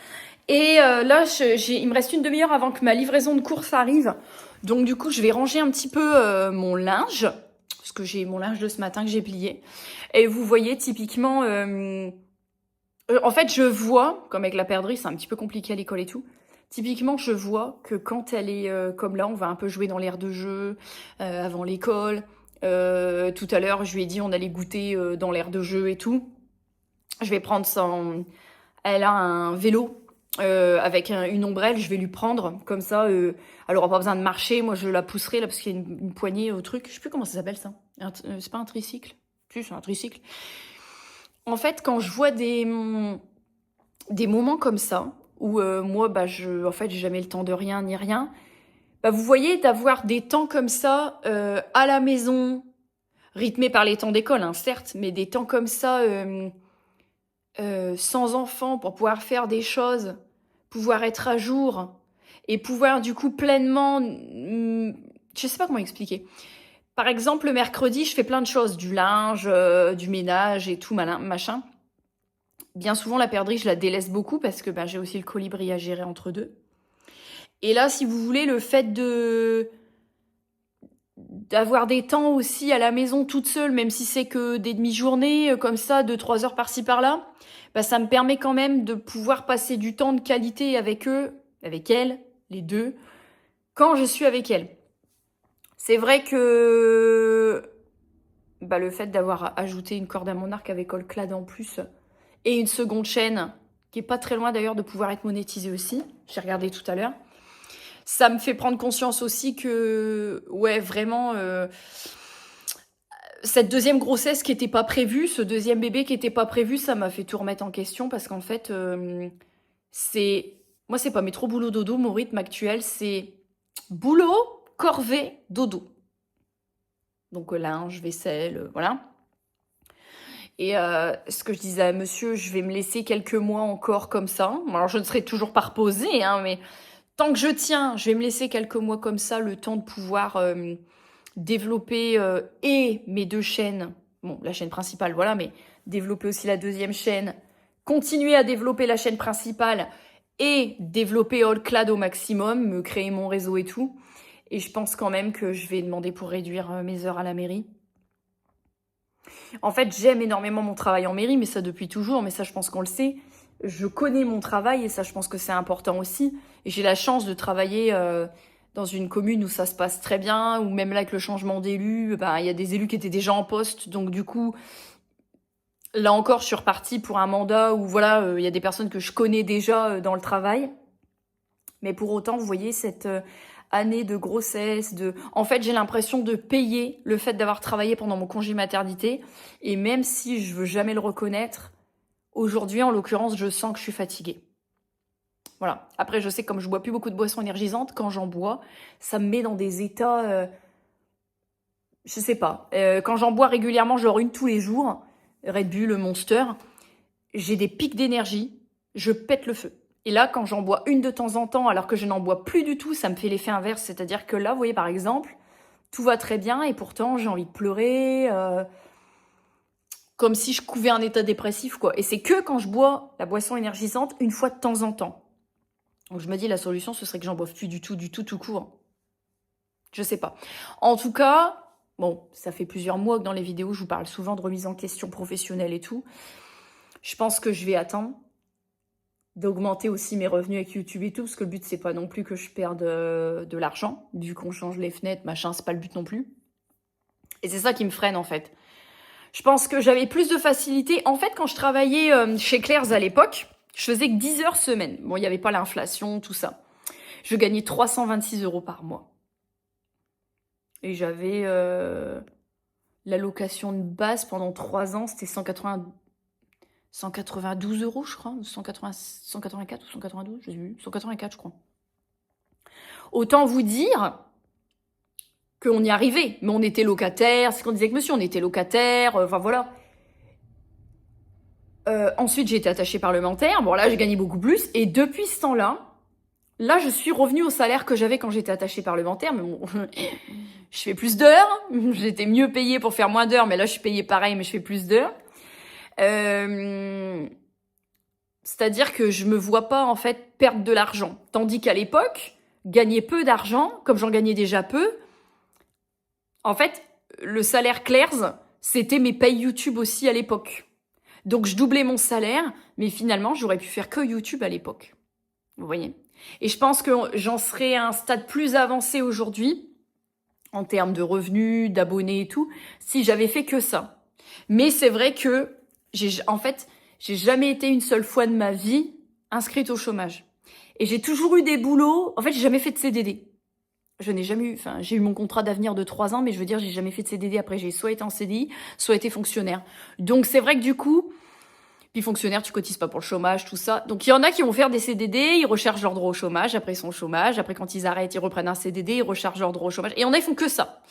Et là, il me reste une demi-heure avant que ma livraison de courses arrive. Donc du coup, je vais ranger un petit peu mon linge. Parce que j'ai mon linge de ce matin que j'ai plié. Et vous voyez, typiquement... en fait, je vois, comme avec la perdrix, c'est un petit peu compliqué à l'école et tout. Typiquement, je vois que quand elle est comme là, on va un peu jouer dans l'aire de jeu avant l'école. Tout à l'heure, je lui ai dit on allait goûter dans l'aire de jeu et tout. Je vais prendre son... Elle a un vélo. Avec une ombrelle, je vais lui prendre comme ça, elle aura pas besoin de marcher, moi je la pousserai là parce qu'il y a une poignée au truc, je sais plus comment ça s'appelle ça, c'est pas un tricycle, si c'est un tricycle. En fait, quand je vois des moments comme ça où moi bah en fait j'ai jamais le temps de rien ni rien, bah vous voyez, d'avoir des temps comme ça à la maison, rythmés par les temps d'école, hein, certes, mais des temps comme ça sans enfants pour pouvoir faire des choses, pouvoir être à jour et pouvoir du coup pleinement... je sais pas comment expliquer. Par exemple, le mercredi, je fais plein de choses, du linge, du ménage et tout, machin. Bien souvent, la perdrix, je la délaisse beaucoup parce que j'ai aussi le colibri à gérer entre deux. Et là, si vous voulez, le fait d'avoir des temps aussi à la maison toute seule, même si c'est que des demi-journées, comme ça, 2-3 heures par-ci par-là, bah, ça me permet quand même de pouvoir passer du temps de qualité avec eux, avec elles, les deux, quand je suis avec elles. C'est vrai que bah, le fait d'avoir ajouté une corde à mon arc avec Allclad en plus, et une seconde chaîne, qui est pas très loin d'ailleurs de pouvoir être monétisée aussi, j'ai regardé tout à l'heure, ça me fait prendre conscience aussi que, ouais, vraiment, cette deuxième grossesse qui n'était pas prévue, ce deuxième bébé qui n'était pas prévu, ça m'a fait tout remettre en question parce qu'en fait, moi, c'est pas mes trop boulot dodo, mon rythme actuel, c'est boulot, corvée, dodo. Donc linge, vaisselle, voilà. Et ce que je disais à monsieur, je vais me laisser quelques mois encore comme ça. Alors, je ne serai toujours pas reposée, hein, mais tant que je tiens, je vais me laisser quelques mois comme ça, le temps de pouvoir développer et mes deux chaînes. Bon, la chaîne principale, voilà, mais développer aussi la deuxième chaîne. Continuer à développer la chaîne principale et développer Allclad au maximum, me créer mon réseau et tout. Et je pense quand même que je vais demander pour réduire mes heures à la mairie. En fait, j'aime énormément mon travail en mairie, mais ça depuis toujours, mais ça je pense qu'on le sait. Je connais mon travail et ça je pense que c'est important aussi. Et j'ai la chance de travailler dans une commune où ça se passe très bien, où même là avec le changement d'élu, ben, y a des élus qui étaient déjà en poste, donc du coup, là encore je suis repartie pour un mandat où voilà, y a des personnes que je connais déjà dans le travail. Mais pour autant, vous voyez, cette année de grossesse, en fait, j'ai l'impression de payer le fait d'avoir travaillé pendant mon congé maternité. Et même si je veux jamais le reconnaître, aujourd'hui, en l'occurrence, je sens que je suis fatiguée. Voilà. Après, je sais que comme je bois plus beaucoup de boissons énergisantes, quand j'en bois, ça me met dans des états... je sais pas. Quand j'en bois régulièrement, genre une tous les jours, Red Bull, Monster, j'ai des pics d'énergie, je pète le feu. Et là, quand j'en bois une de temps en temps, alors que je n'en bois plus du tout, ça me fait l'effet inverse. C'est-à-dire que là, vous voyez, par exemple, tout va très bien et pourtant, j'ai envie de pleurer, comme si je couvais un état dépressif, quoi. Et c'est que quand je bois la boisson énergisante, une fois de temps en temps. Donc je me dis, la solution, ce serait que j'en boive plus du tout, tout court. Je sais pas. En tout cas, bon, ça fait plusieurs mois que dans les vidéos, je vous parle souvent de remise en question professionnelle et tout. Je pense que je vais attendre d'augmenter aussi mes revenus avec YouTube et tout, parce que le but, c'est pas non plus que je perde de l'argent, vu qu'on change les fenêtres, machin, c'est pas le but non plus. Et c'est ça qui me freine, en fait. Je pense que j'avais plus de facilité. En fait, quand je travaillais chez Claire's à l'époque, je faisais que 10 heures semaine. Bon, il n'y avait pas l'inflation, tout ça. Je gagnais 326 € par mois. Et j'avais l'allocation de base pendant 3 ans, c'était 192 €, je crois. 184 ou 192, je sais plus. 184, je crois. Autant vous dire qu'on y arrivait. Mais on était locataire. C'est ce qu'on disait avec monsieur, on était locataire. Enfin, voilà. Ensuite, j'ai été attachée parlementaire. Bon, là, j'ai gagné beaucoup plus. Et depuis ce temps-là, là, je suis revenue au salaire que j'avais quand j'étais attachée parlementaire. Mais bon, je fais plus d'heures. J'étais mieux payée pour faire moins d'heures. Mais là, je suis payée pareil, mais je fais plus d'heures. C'est-à-dire que je me vois pas, en fait, perdre de l'argent. Tandis qu'à l'époque, gagner peu d'argent, comme j'en gagnais déjà peu, en fait, le salaire Claire's, c'était mes payes YouTube aussi à l'époque. Donc, je doublais mon salaire, mais finalement, j'aurais pu faire que YouTube à l'époque. Vous voyez ? Et je pense que j'en serais à un stade plus avancé aujourd'hui, en termes de revenus, d'abonnés et tout, si j'avais fait que ça. Mais c'est vrai que, j'ai jamais été une seule fois de ma vie inscrite au chômage. Et j'ai toujours eu des boulots. En fait, j'ai jamais fait de CDD. Je n'ai jamais eu, j'ai eu mon contrat d'avenir de 3 ans, mais je veux dire, j'ai jamais fait de CDD. Après, j'ai soit été en CDI, soit été fonctionnaire. Donc, c'est vrai que du coup, puis fonctionnaire, tu cotises pas pour le chômage, tout ça. Donc, il y en a qui vont faire des CDD, ils rechargent leur droit au chômage, après ils sont au chômage, après quand ils arrêtent, ils reprennent un CDD, ils rechargent leur droit au chômage. Et il y en a, ils font que ça.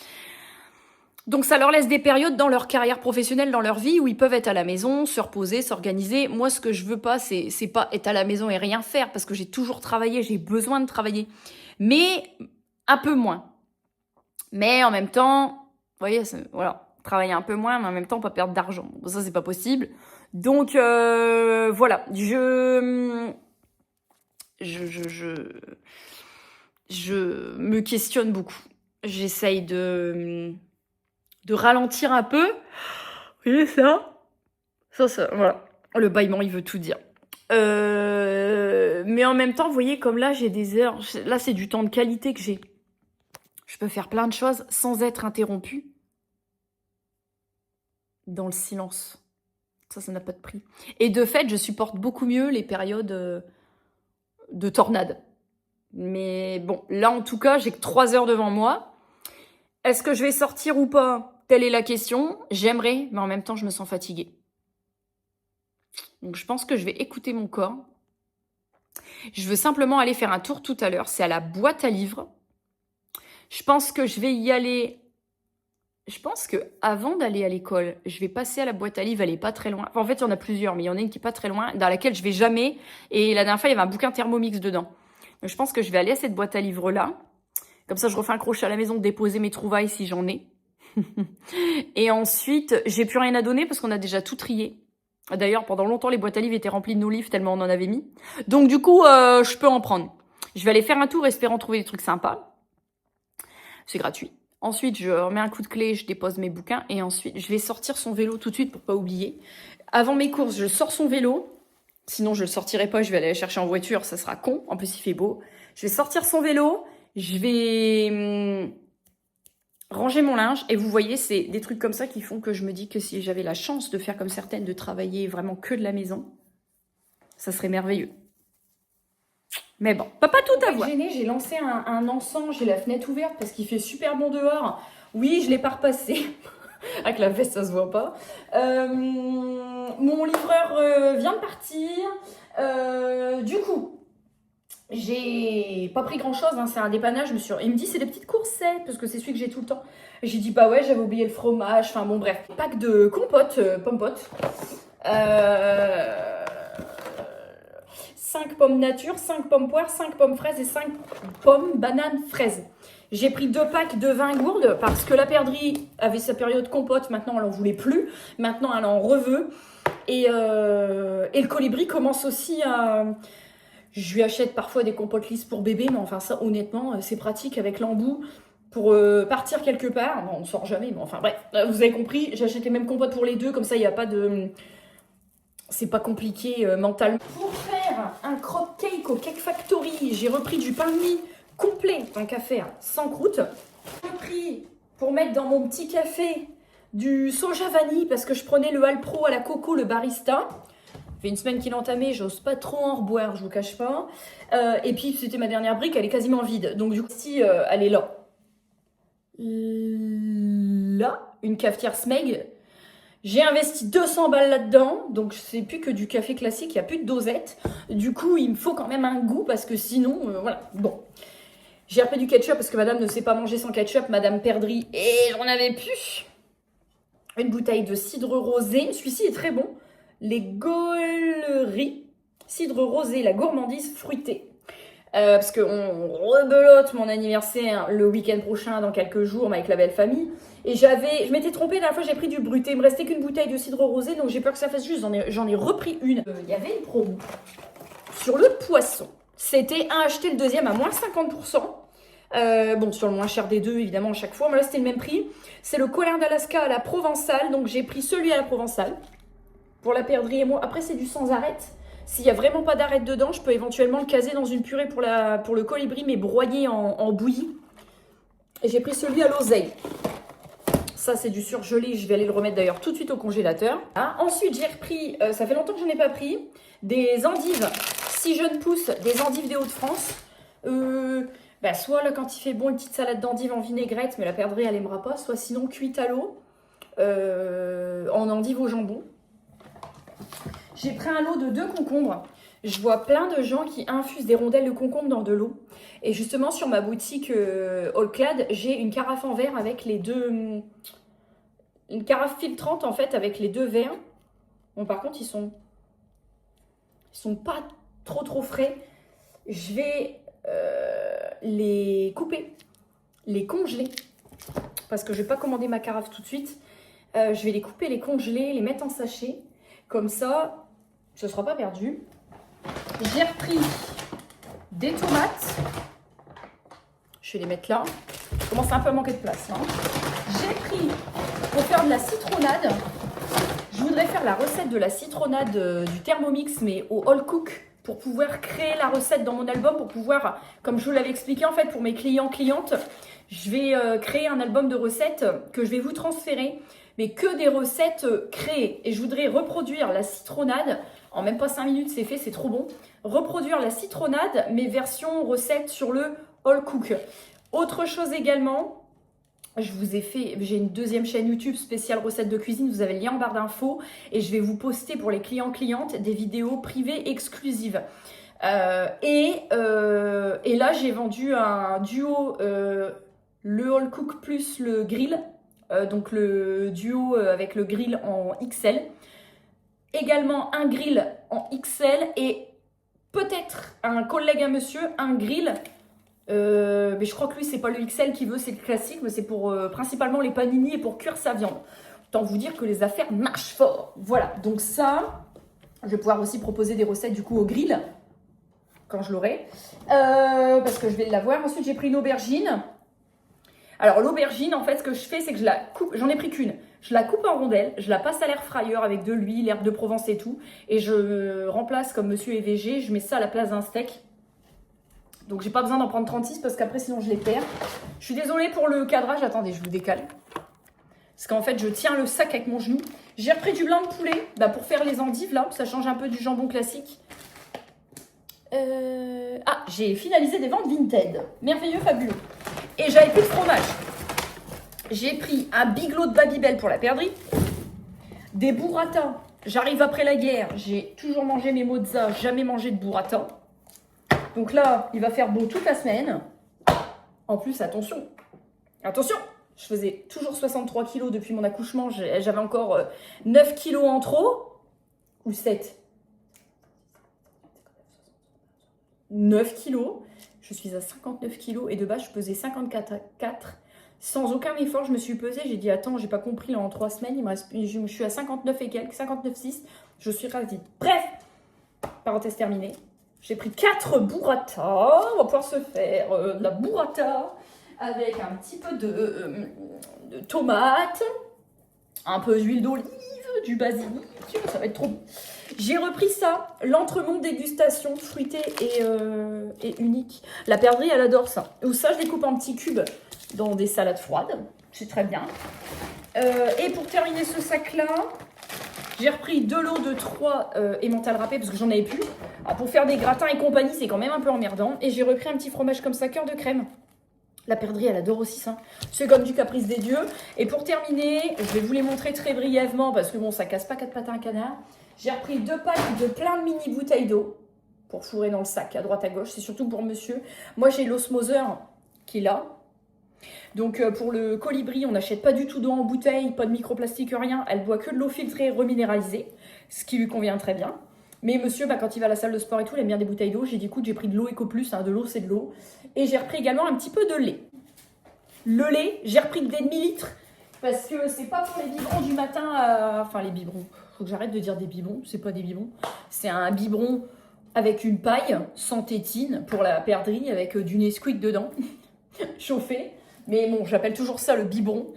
Donc, ça leur laisse des périodes dans leur carrière professionnelle, dans leur vie, où ils peuvent être à la maison, se reposer, s'organiser. Moi, ce que je veux pas, c'est pas être à la maison et rien faire, parce que j'ai toujours travaillé, j'ai besoin de travailler. Mais un peu moins. Mais en même temps, vous voyez, voilà, travailler un peu moins, mais en même temps, pas perdre d'argent. Bon, ça, c'est pas possible. Donc, voilà, je me questionne beaucoup. j'essaye de ralentir un peu. Vous voyez ça, voilà. Le bâillement, il veut tout dire. Mais en même temps, vous voyez, comme là, j'ai des heures. Là, c'est du temps de qualité que j'ai. Je peux faire plein de choses sans être interrompue. Dans le silence. Ça n'a pas de prix. Et de fait, je supporte beaucoup mieux les périodes de tornade. Mais bon, là, en tout cas, j'ai que 3 heures devant moi. Est-ce que je vais sortir ou pas? Telle est la question. J'aimerais, mais en même temps, je me sens fatiguée. Donc, je pense que je vais écouter mon corps. Je veux simplement aller faire un tour tout à l'heure. C'est à la boîte à livres. Je pense que je vais y aller... Je pense que avant d'aller à l'école, je vais passer à la boîte à livres, elle est pas très loin. Enfin, en fait, il y en a plusieurs, mais il y en a une qui est pas très loin, dans laquelle je vais jamais. Et la dernière fois, il y avait un bouquin Thermomix dedans. Donc, je pense que je vais aller à cette boîte à livres-là. Comme ça, je refais un crochet à la maison, déposer mes trouvailles si j'en ai. Et ensuite, j'ai plus rien à donner parce qu'on a déjà tout trié. D'ailleurs, pendant longtemps, les boîtes à livres étaient remplies de nos livres tellement on en avait mis. Donc, du coup, je peux en prendre. Je vais aller faire un tour, espérant trouver des trucs sympas. C'est gratuit. Ensuite, je remets un coup de clé, je dépose mes bouquins. Et ensuite, je vais sortir son vélo tout de suite pour pas oublier. Avant mes courses, je sors son vélo. Sinon, je le sortirai pas, je vais aller le chercher en voiture, ça sera con. En plus, il fait beau. Je vais sortir son vélo. Je vais ranger mon linge. Et vous voyez, c'est des trucs comme ça qui font que je me dis que si j'avais la chance de faire comme certaines, de travailler vraiment que de la maison, ça serait merveilleux. Mais bon, pas tout avoir. J'ai lancé un encens, j'ai la fenêtre ouverte parce qu'il fait super bon dehors. Oui, je l'ai pas repassé. Avec la veste, ça se voit pas. Mon livreur vient de partir. Du coup, j'ai pas pris grand chose, hein, c'est un dépannage. Il me dit c'est des petites coursettes parce que c'est celui que j'ai tout le temps. J'ai dit bah ouais, j'avais oublié le fromage. Enfin bon, bref. Pack de compote, pompote. 5 pommes nature, 5 pommes poires, 5 pommes fraises et 5 pommes bananes fraises. J'ai pris 2 packs de 20 gourdes parce que la perdrix avait sa période compote. Maintenant, elle n'en voulait plus. Maintenant, elle en reveut. Et le colibri commence aussi à... Je lui achète parfois des compotes lisses pour bébé. Mais enfin, ça, honnêtement, c'est pratique avec l'embout pour partir quelque part. Non, on ne sort jamais. Mais enfin, bref, vous avez compris. J'ai acheté les mêmes compotes pour les deux. Comme ça, il n'y a pas de... C'est pas compliqué mentalement. Pour faire un crop cake au Cake Factory, j'ai repris du pain de mie complet, tant qu'à faire, sans croûte. J'ai repris, pour mettre dans mon petit café, du soja vanille, parce que je prenais le Alpro à la coco, le barista. Ça fait une semaine qu'il est entamé, j'ose pas trop en reboire, je vous cache pas. Et puis, c'était ma dernière brique, elle est quasiment vide. Donc du coup, si elle est là. Là, une cafetière Smeg. J'ai investi 200 balles là-dedans, donc c'est plus que du café classique, il n'y a plus de dosette. Du coup, il me faut quand même un goût parce que sinon, voilà, bon. J'ai repris du ketchup parce que madame ne sait pas manger sans ketchup, madame perdrix, et j'en avais plus. Une bouteille de cidre rosé, celui-ci est très bon. Les Gauleries, cidre rosé, la gourmandise fruitée. Parce qu'on rebelote mon anniversaire le week-end prochain, dans quelques jours, mais avec la belle famille. Et je m'étais trompée, la dernière fois j'ai pris du bruté, il me restait qu'une bouteille de cidre rosé, donc j'ai peur que ça fasse juste, j'en ai repris une. Il y avait une promo sur le poisson. C'était un acheté le deuxième à moins 50%. Bon, sur le moins cher des deux, évidemment, à chaque fois, mais là c'était le même prix. C'est le colin d'Alaska à la Provençale, donc j'ai pris celui à la Provençale. Pour la perdrix et moi, après c'est du sans arête. S'il n'y a vraiment pas d'arête dedans, je peux éventuellement le caser dans une purée pour le colibri, mais broyé en bouillie. Et j'ai pris celui à l'oseille. Ça, c'est du surgelé. Je vais aller le remettre d'ailleurs tout de suite au congélateur. Ah, ensuite, j'ai repris, ça fait longtemps que je n'en ai pas pris, des endives. Si jeunes pousses, des endives des Hauts-de-France. Soit là, quand il fait bon, une petite salade d'endives en vinaigrette, mais la perdrix, elle n'aimera pas. Soit sinon, cuite à l'eau, en endives au jambon. J'ai pris un lot de 2 concombres. Je vois plein de gens qui infusent des rondelles de concombre dans de l'eau. Et justement, sur ma boutique Allclad, j'ai une carafe en verre avec les deux... Une carafe filtrante, en fait, avec les 2 verres. Bon, par contre, ils sont pas trop frais. Je vais les couper, les congeler. Parce que je vais pas commander ma carafe tout de suite. Je vais les couper, les congeler, les mettre en sachet. Comme ça, ce ne sera pas perdu. J'ai repris des tomates. Je vais les mettre là. commence un peu à manquer de place. Hein. J'ai pris, pour faire de la citronnade, je voudrais faire la recette de la citronnade du Thermomix, mais au all cook, pour pouvoir créer la recette dans mon album, pour pouvoir, comme je vous l'avais expliqué en fait, pour mes clients-clientes, je vais créer un album de recettes que je vais vous transférer, mais que des recettes créées. Et je voudrais reproduire la citronnade, en même pas 5 minutes c'est fait, c'est trop bon. Reproduire la citronnade, mais version recette sur le all cook. Autre chose également, j'ai une deuxième chaîne YouTube spéciale recettes de cuisine, vous avez le lien en barre d'infos et je vais vous poster pour les clients-clientes des vidéos privées exclusives. Et là, j'ai vendu un duo, le All Cook plus le grill, donc le duo avec le grill en XL. Également un grill en XL et peut-être un collègue à monsieur, un grill. Mais je crois que lui c'est pas le XL qu'il veut, c'est le classique, mais c'est pour principalement les panini et pour cuire sa viande. Autant vous dire que les affaires marchent fort. Voilà, donc ça, je vais pouvoir aussi proposer des recettes du coup au grill quand je l'aurai, parce que je vais l'avoir. Ensuite j'ai pris une aubergine. Alors l'aubergine, en fait, ce que je fais, c'est que je la coupe, j'en ai pris qu'une. Je la coupe en rondelles, je la passe à l'air fryer avec de l'huile, l'herbe de Provence et tout, et je remplace comme monsieur est végé, je mets ça à la place d'un steak. Donc j'ai pas besoin d'en prendre 36 parce qu'après sinon je les perds. Je suis désolée pour le cadrage, attendez, je vous décale. Parce qu'en fait je tiens le sac avec mon genou. J'ai repris du blanc de poulet pour faire les endives là, ça change un peu du jambon classique. Ah, j'ai finalisé des ventes Vinted. Merveilleux, fabuleux. Et j'avais plus de fromage. J'ai pris un bigelot de Babybel pour la perdrix. Des burrata. J'arrive après la guerre, j'ai toujours mangé mes mozza, jamais mangé de burrata. Donc là, il va faire beau toute la semaine. En plus, attention, attention, je faisais toujours 63 kilos depuis mon accouchement. J'avais encore 9 kilos en trop. Ou 7. 9 kilos. Je suis à 59 kilos et de base, je pesais 54. Sans aucun effort, je me suis pesée. J'ai dit, attends, j'ai pas compris, là, en 3 semaines, je suis à 59 et quelques, 59,6. Je suis ravie. Bref, parenthèse terminée. J'ai pris 4 burrata. On va pouvoir se faire de la burrata avec un petit peu de tomates, un peu d'huile d'olive, du basilic. Ça va être trop bon. J'ai repris ça, l'entremont dégustation fruité et unique. La perdrix, elle adore ça. Ou ça, je les coupe en petits cubes dans des salades froides. C'est très bien. Et pour terminer ce sac-là, j'ai repris 2 lots de 3 emmental râpés parce que j'en avais plus. Alors pour faire des gratins et compagnie, c'est quand même un peu emmerdant. Et j'ai repris un petit fromage comme ça, cœur de crème. La perdrix, elle adore aussi ça. C'est comme du caprice des dieux. Et pour terminer, je vais vous les montrer très brièvement parce que bon, ça casse pas 4 pattes à un canard. J'ai repris 2 packs de plein de mini bouteilles d'eau pour fourrer dans le sac à droite à gauche. C'est surtout pour monsieur. Moi, j'ai l'osmoseur qui est là. Donc pour le colibri, on n'achète pas du tout d'eau en bouteille, pas de microplastique, rien. Elle boit que de l'eau filtrée reminéralisée, ce qui lui convient très bien. Mais monsieur, quand il va à la salle de sport et tout, il aime bien des bouteilles d'eau. J'ai dit, écoute, j'ai pris de l'eau Eco Plus, de l'eau c'est de l'eau. Et j'ai repris également un petit peu de lait. Le lait, j'ai repris des demi-litres parce que c'est pas pour les biberons du matin, enfin les biberons, faut que j'arrête de dire des biberons, c'est pas des biberons. C'est un biberon avec une paille, sans tétine, pour la perdrix, avec du Nesquik dedans, chauffé. Mais bon, j'appelle toujours ça le biberon.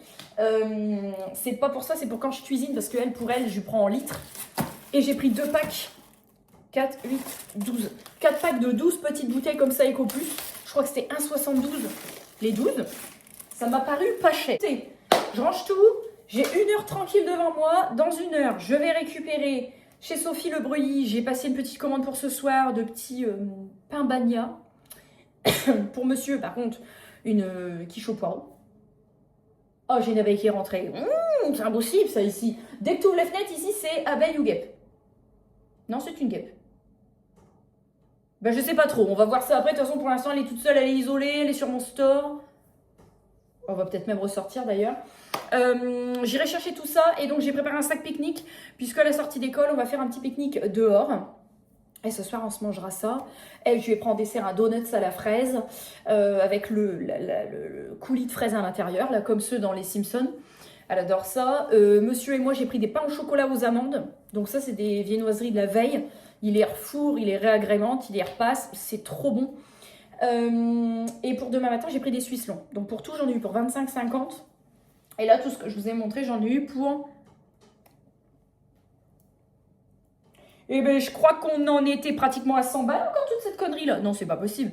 C'est pas pour ça, c'est pour quand je cuisine, parce qu'elle, pour elle, je lui prends en litres. Et j'ai pris 2 packs, 4, 8, 12. 4 packs de 12 petites bouteilles comme ça, Eco Plus. Je crois que c'était 1,72 les 12. Ça m'a paru pas cher. Je range tout, j'ai 1 heure tranquille devant moi. Dans 1 heure, je vais récupérer chez Sophie Le Breuilly. J'ai passé une petite commande pour ce soir de petits pain bagna. Pour monsieur, par contre, une quiche au poireau. Oh, j'ai une abeille qui est rentrée. C'est impossible ça ici. Dès que tu ouvres les fenêtres, ici, c'est abeille ou guêpe. Non, c'est une guêpe. Ben, je sais pas trop. On va voir ça après. De toute façon, pour l'instant, elle est toute seule. Elle est isolée. Elle est sur mon store. On va peut-être même ressortir d'ailleurs. J'irai chercher tout ça. Et donc, j'ai préparé un sac pique-nique. Puisque à la sortie d'école, on va faire un petit pique-nique dehors. Et ce soir, on se mangera ça. Elle, je lui ai pris en dessert un donut à la fraise. Avec le coulis de fraise à l'intérieur. Là, comme ceux dans les Simpsons. Elle adore ça. Monsieur et moi, j'ai pris des pains au chocolat aux amandes. Donc ça, c'est des viennoiseries de la veille. Il les refourre, il les réagrémente, il les repasse. C'est trop bon. Et pour demain matin, j'ai pris des Suisses longs. Donc pour tout, j'en ai eu pour 25,50. Et là, tout ce que je vous ai montré, j'en ai eu pour... Eh ben, je crois qu'on en était pratiquement à 100 balles encore, toute cette connerie-là. Non, c'est pas possible.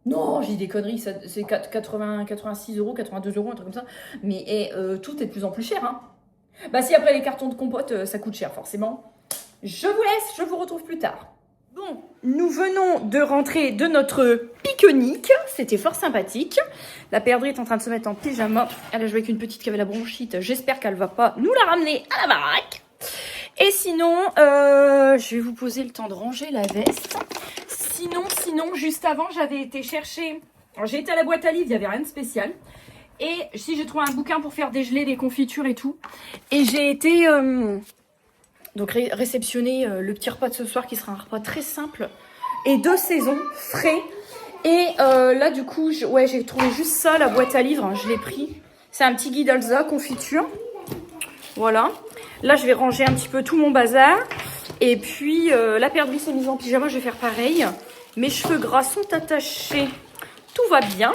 Non, j'ai des conneries, c'est 86 euros, 82 euros, un truc comme ça. Mais tout est de plus en plus cher, hein. Bah si après les cartons de compote, ça coûte cher, forcément. Je vous laisse, je vous retrouve plus tard. Bon, nous venons de rentrer de notre pique-nique. C'était fort sympathique. La perdrix est en train de se mettre en pyjama. Elle a joué avec une petite qui avait la bronchite. J'espère qu'elle va pas nous la ramener à la baraque. Et sinon, je vais vous poser le temps de ranger la veste. Sinon, juste avant, j'avais été chercher... Alors, j'ai été à la boîte à livres, il n'y avait rien de spécial. Et si j'ai trouvé un bouquin pour faire dégeler des confitures et tout. Et j'ai été donc réceptionner le petit repas de ce soir qui sera un repas très simple et de saison, frais. Et là, du coup, j'ai trouvé juste ça, la boîte à livres. Hein, je l'ai pris. C'est un petit guide Alza, confiture. Voilà. Là, je vais ranger un petit peu tout mon bazar. Et puis, la perdrix s'est mise en pyjama, je vais faire pareil. Mes cheveux gras sont attachés. Tout va bien.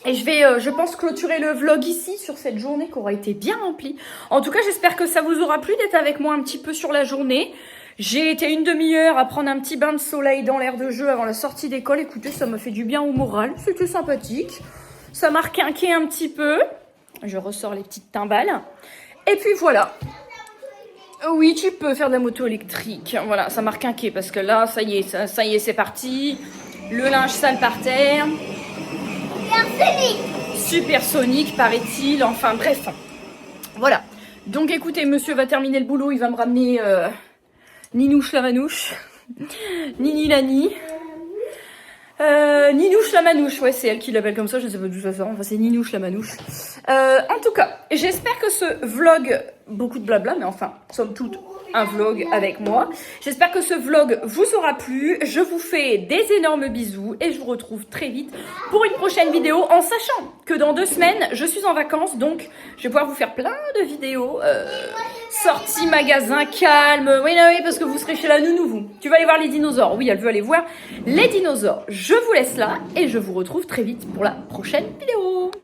Et je vais, je pense, clôturer le vlog ici, sur cette journée qui aura été bien remplie. En tout cas, j'espère que ça vous aura plu d'être avec moi un petit peu sur la journée. J'ai été une demi-heure à prendre un petit bain de soleil dans l'air de jeu avant la sortie d'école. Écoutez, ça m'a fait du bien au moral. C'était sympathique. Ça m'a requinqué un petit peu. Je ressors les petites timbales. Et puis voilà. Oui, tu peux faire de la moto électrique. Voilà, ça m'a requinqué parce que là, ça y est, c'est parti. Le linge sale par terre. Supersonique, paraît-il. Enfin, bref. Voilà. Donc, écoutez, monsieur va terminer le boulot. Il va me ramener Ninouche la manouche. Nini Lani. Ninouche la manouche. Ouais, c'est elle qui l'appelle comme ça. Je ne sais pas d'où ça sort. Enfin, c'est Ninouche la manouche. En tout cas, j'espère que ce vlog... Beaucoup de blabla, mais enfin, somme toute, un vlog avec moi. J'espère que ce vlog vous aura plu. Je vous fais des énormes bisous et je vous retrouve très vite pour une prochaine vidéo, en sachant que dans 2 semaines, je suis en vacances, donc je vais pouvoir vous faire plein de vidéos. Sorties, magasins, calme. Oui, parce que vous serez chez la nounou, vous. Tu vas aller voir les dinosaures. Oui, elle veut aller voir les dinosaures. Je vous laisse là et je vous retrouve très vite pour la prochaine vidéo.